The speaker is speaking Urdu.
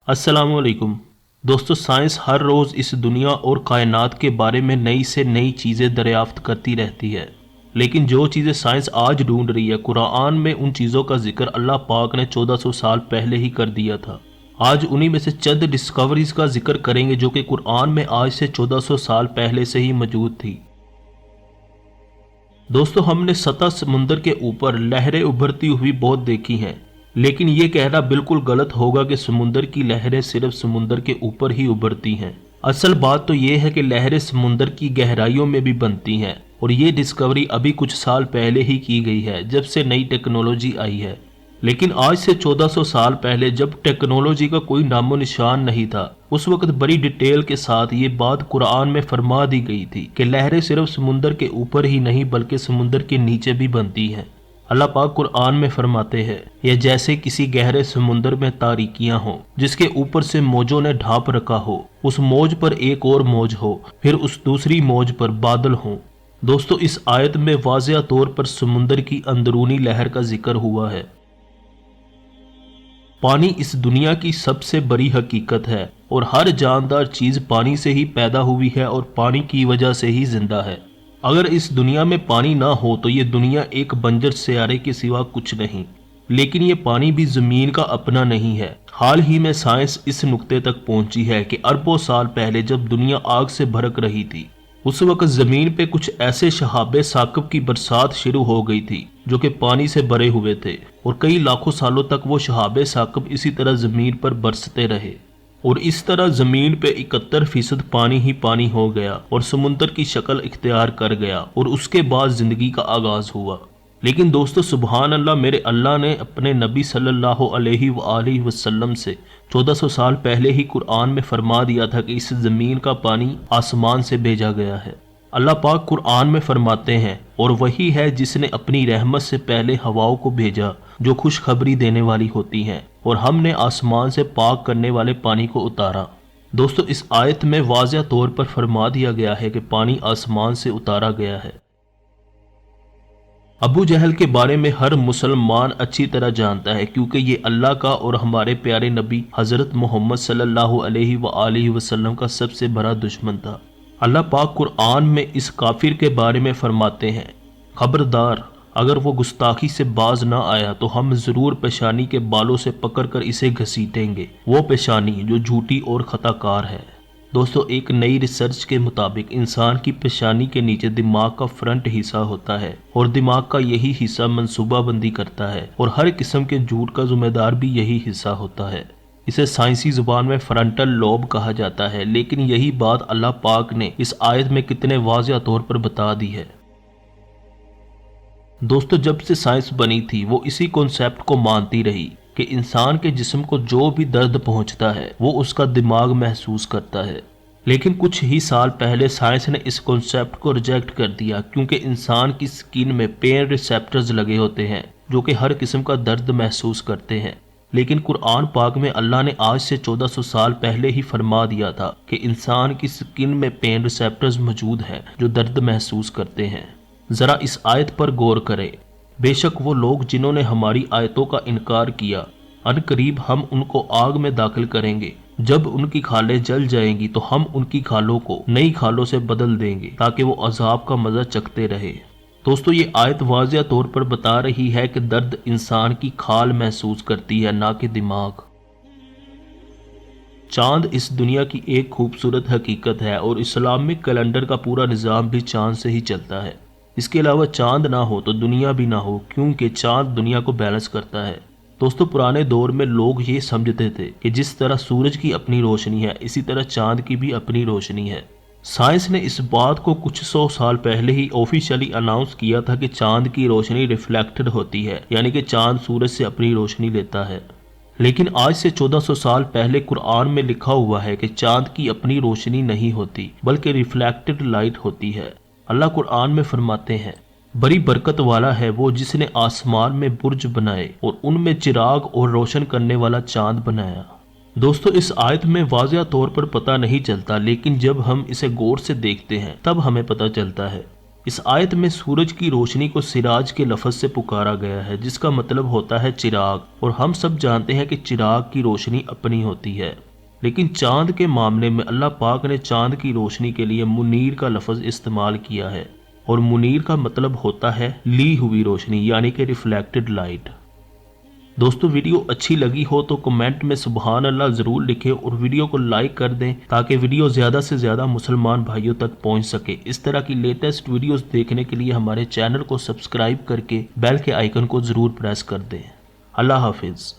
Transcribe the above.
السلام علیکم دوستو، سائنس ہر روز اس دنیا اور کائنات کے بارے میں نئی سے نئی چیزیں دریافت کرتی رہتی ہے، لیکن جو چیزیں سائنس آج ڈھونڈ رہی ہے، قرآن میں ان چیزوں کا ذکر اللہ پاک نے 1400 سال پہلے ہی کر دیا تھا۔ آج انہی میں سے چند ڈسکوریز کا ذکر کریں گے جو کہ قرآن میں آج سے 1400 سال پہلے سے ہی موجود تھی۔ دوستو، ہم نے سطح سمندر کے اوپر لہریں ابھرتی ہوئی بہت دیکھی ہیں، لیکن یہ کہنا بالکل غلط ہوگا کہ سمندر کی لہریں صرف سمندر کے اوپر ہی ابھرتی ہیں۔ اصل بات تو یہ ہے کہ لہریں سمندر کی گہرائیوں میں بھی بنتی ہیں، اور یہ ڈسکوری ابھی کچھ سال پہلے ہی کی گئی ہے جب سے نئی ٹیکنالوجی آئی ہے۔ لیکن آج سے 1400 سال پہلے جب ٹیکنالوجی کا کوئی نام و نشان نہیں تھا، اس وقت بڑی ڈیٹیل کے ساتھ یہ بات قرآن میں فرما دی گئی تھی کہ لہریں صرف سمندر کے اوپر ہی نہیں بلکہ سمندر کے نیچے بھی بنتی ہیں۔ اللہ پاک قرآن میں فرماتے ہیں، یہ جیسے کسی گہرے سمندر میں تاریکیاں ہوں جس کے اوپر سے موجوں نے ڈھانپ رکھا ہو، اس موج پر ایک اور موج ہو، پھر اس دوسری موج پر بادل ہوں۔ دوستو، اس آیت میں واضح طور پر سمندر کی اندرونی لہر کا ذکر ہوا ہے۔ پانی اس دنیا کی سب سے بڑی حقیقت ہے، اور ہر جاندار چیز پانی سے ہی پیدا ہوئی ہے اور پانی کی وجہ سے ہی زندہ ہے۔ اگر اس دنیا میں پانی نہ ہو تو یہ دنیا ایک بنجر سیارے کے سوا کچھ نہیں، لیکن یہ پانی بھی زمین کا اپنا نہیں ہے۔ حال ہی میں سائنس اس نقطے تک پہنچی ہے کہ اربوں سال پہلے جب دنیا آگ سے بھڑک رہی تھی، اس وقت زمین پہ کچھ ایسے شہاب ثاقب کی برسات شروع ہو گئی تھی جو کہ پانی سے بھرے ہوئے تھے، اور کئی لاکھوں سالوں تک وہ شہاب ثاقب اسی طرح زمین پر برستے رہے، اور اس طرح زمین پہ 71% پانی ہی پانی ہو گیا اور سمندر کی شکل اختیار کر گیا، اور اس کے بعد زندگی کا آغاز ہوا۔ لیکن دوستو، سبحان اللہ، میرے اللہ نے اپنے نبی صلی اللہ علیہ وآلہ وسلم سے 1400 سال پہلے ہی قرآن میں فرما دیا تھا کہ اس زمین کا پانی آسمان سے بھیجا گیا ہے۔ اللہ پاک قرآن میں فرماتے ہیں، اور وہی ہے جس نے اپنی رحمت سے پہلے ہواؤں کو بھیجا جو خوشخبری دینے والی ہوتی ہیں، اور ہم نے آسمان سے پاک کرنے والے پانی کو اتارا۔ دوستو، اس آیت میں واضح طور پر فرما دیا گیا ہے کہ پانی آسمان سے اتارا گیا ہے۔ ابو جہل کے بارے میں ہر مسلمان اچھی طرح جانتا ہے، کیونکہ یہ اللہ کا اور ہمارے پیارے نبی حضرت محمد صلی اللہ علیہ وآلہ وسلم کا سب سے بڑا دشمن تھا۔ اللہ پاک قرآن میں اس کافر کے بارے میں فرماتے ہیں، خبردار، اگر وہ گستاخی سے باز نہ آیا تو ہم ضرور پیشانی کے بالوں سے پکڑ کر اسے گھسیٹیں گے، وہ پیشانی جو جھوٹی اور خطا کار ہے۔ دوستو، ایک نئی ریسرچ کے مطابق انسان کی پیشانی کے نیچے دماغ کا فرنٹ حصہ ہوتا ہے، اور دماغ کا یہی حصہ منصوبہ بندی کرتا ہے، اور ہر قسم کے جھوٹ کا ذمہ دار بھی یہی حصہ ہوتا ہے۔ اسے سائنسی زبان میں فرنٹل لوب کہا جاتا ہے، لیکن یہی بات اللہ پاک نے اس آیت میں کتنے واضح طور پر بتا دی ہے۔ دوستو، جب سے سائنس بنی تھی وہ اسی کانسیپٹ کو مانتی رہی کہ انسان کے جسم کو جو بھی درد پہنچتا ہے وہ اس کا دماغ محسوس کرتا ہے، لیکن کچھ ہی سال پہلے سائنس نے اس کانسیپٹ کو ریجیکٹ کر دیا، کیونکہ انسان کی سکن میں پین ریسیپٹرز لگے ہوتے ہیں جو کہ ہر قسم کا درد محسوس کرتے ہیں۔ لیکن قرآن پاک میں اللہ نے آج سے 1400 سال پہلے ہی فرما دیا تھا کہ انسان کی سکن میں پین ریسیپٹرز موجود ہیں جو درد محسوس کرتے ہیں۔ ذرا اس آیت پر غور کریں۔ بے شک وہ لوگ جنہوں نے ہماری آیتوں کا انکار کیا، ان قریب ہم ان کو آگ میں داخل کریں گے، جب ان کی کھالیں جل جائیں گی تو ہم ان کی کھالوں کو نئی کھالوں سے بدل دیں گے تاکہ وہ عذاب کا مزہ چکھتے رہے۔ دوستو، یہ آیت واضح طور پر بتا رہی ہے کہ درد انسان کی کھال محسوس کرتی ہے، نہ کہ دماغ۔ چاند اس دنیا کی ایک خوبصورت حقیقت ہے، اور اسلامک کیلنڈر کا پورا نظام بھی چاند سے ہی چلتا ہے۔ اس کے علاوہ چاند نہ ہو تو دنیا بھی نہ ہو، کیونکہ چاند دنیا کو بیلنس کرتا ہے۔ دوستو، پرانے دور میں لوگ یہ سمجھتے تھے کہ جس طرح سورج کی اپنی روشنی ہے اسی طرح چاند کی بھی اپنی روشنی ہے۔ سائنس نے اس بات کو کچھ 100 سال پہلے ہی آفیشلی اناؤنس کیا تھا کہ چاند کی روشنی ریفلیکٹڈ ہوتی ہے، یعنی کہ چاند سورج سے اپنی روشنی لیتا ہے۔ لیکن آج سے 1400 سال پہلے قرآن میں لکھا ہوا ہے کہ چاند کی اپنی روشنی نہیں ہوتی بلکہ ریفلیکٹڈ لائٹ ہوتی ہے۔ اللہ قرآن میں فرماتے ہیں، بڑی برکت والا ہے وہ جس نے آسمان میں برج بنائے اور ان میں چراغ اور روشن کرنے والا چاند بنایا۔ دوستو، اس آیت میں واضح طور پر پتہ نہیں چلتا، لیکن جب ہم اسے غور سے دیکھتے ہیں تب ہمیں پتہ چلتا ہے۔ اس آیت میں سورج کی روشنی کو سراج کے لفظ سے پکارا گیا ہے، جس کا مطلب ہوتا ہے چراغ، اور ہم سب جانتے ہیں کہ چراغ کی روشنی اپنی ہوتی ہے۔ لیکن چاند کے معاملے میں اللہ پاک نے چاند کی روشنی کے لیے منیر کا لفظ استعمال کیا ہے، اور منیر کا مطلب ہوتا ہے لی ہوئی روشنی، یعنی کہ ریفلیکٹڈ لائٹ۔ دوستو ویڈیو اچھی لگی ہو تو کمنٹ میں سبحان اللہ ضرور لکھیں، اور ویڈیو کو لائک کر دیں تاکہ ویڈیو زیادہ سے زیادہ مسلمان بھائیوں تک پہنچ سکے۔ اس طرح کی لیٹسٹ ویڈیوز دیکھنے کے لیے ہمارے چینل کو سبسکرائب کر کے بیل کے آئیکن کو ضرور پریس کر دیں۔ اللہ حافظ۔